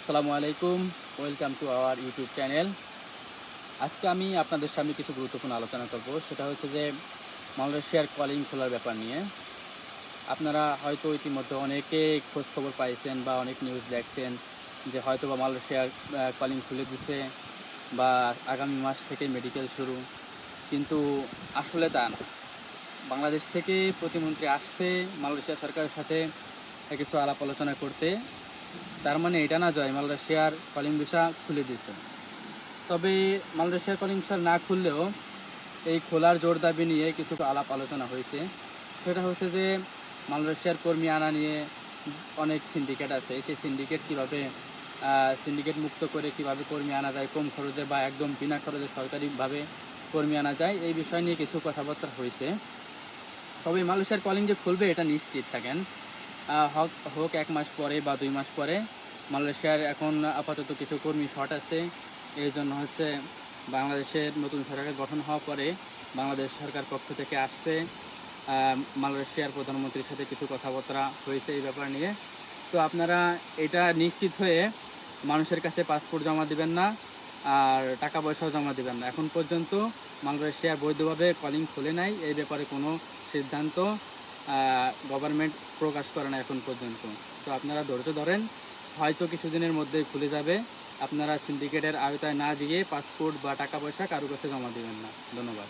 আসসালামু আলাইকুম, welcome to our YouTube channel. আজকে আমি আপনাদের সামনে কিছু গুরুত্বপূর্ণ আলোচনা করব। সেটা হচ্ছে যে মালয়েশিয়ার কলিং খোলার ব্যাপার নিয়ে। আপনারা হয়তো ইতিমধ্যে অনেকে খোঁজখবর পাইছেন বা অনেক নিউজ দেখছেন যে হয়তোবা মালয়েশিয়ার কলিং খুলে দিছে বা আগামী মাস থেকে মেডিকেল শুরু। কিন্তু আসলে তা না। বাংলাদেশ থেকে প্রতিমন্ত্রী আসছে মালয়েশিয়া সরকারের সাথে কিছু আলাপ আলোচনা করতে। তার মানে এটা না যে মালয়েশিয়ার কলিং ভিসা খুলে দিছে। তবে মালয়েশিয়ার কলিং ভিসা না খুললেও এই খোলার জোর দাবি নিয়ে কিছু আলাপ আলোচনা হয়েছে। সেটা হচ্ছে যে মালয়েশিয়ার কর্মী আনা নিয়ে অনেক সিন্ডিকেট আছে। সেই সিন্ডিকেট কীভাবে সিন্ডিকেট মুক্ত করে কীভাবে কর্মী আনা যায় কম খরচে বা একদম বিনা খরচে সরকারিভাবে কর্মী আনা যায়, এই বিষয় নিয়ে কিছু কথাবার্তা হয়েছে। তবে মালয়েশিয়ার কলিং যে খুলবে এটা নিশ্চিত থাকেন। হোক 1 মাস পরে বা 2 মাস পরে। মালয়েশিয়ার এখন আপাতত কিছু কর্মী শর্ট আছে। এই জন্য হচ্ছে বাংলাদেশের নতুন সরকার গঠন হওয়ার পরে বাংলাদেশ সরকার পক্ষ থেকে আসছে মালয়েশিয়ার প্রধানমন্ত্রীর সাথে কিছু কথাবার্তা হয়েছে এই ব্যাপার নিয়ে। তো আপনারা এটা নিশ্চিত হয়ে মানুষের কাছে পাসপোর্ট জমা দিবেন না, আর টাকা পয়সাও জমা দিবেন না। এখন পর্যন্ত মালয়েশিয়া বৈধভাবে কলিং খুলে নাই, এই ব্যাপারে কোনো সিদ্ধান্ত গভর্নমেন্ট প্রকাশ করে না এখন পর্যন্ত। তো আপনারা ধৈর্য ধরেন, হয়তো কিছুদিনের মধ্যেই খুলে যাবে। আপনারা সিন্ডিকেটের আওতায় না দিয়ে পাসপোর্ট বা টাকা পয়সা কারো কাছে জমা দিবেন না। ধন্যবাদ।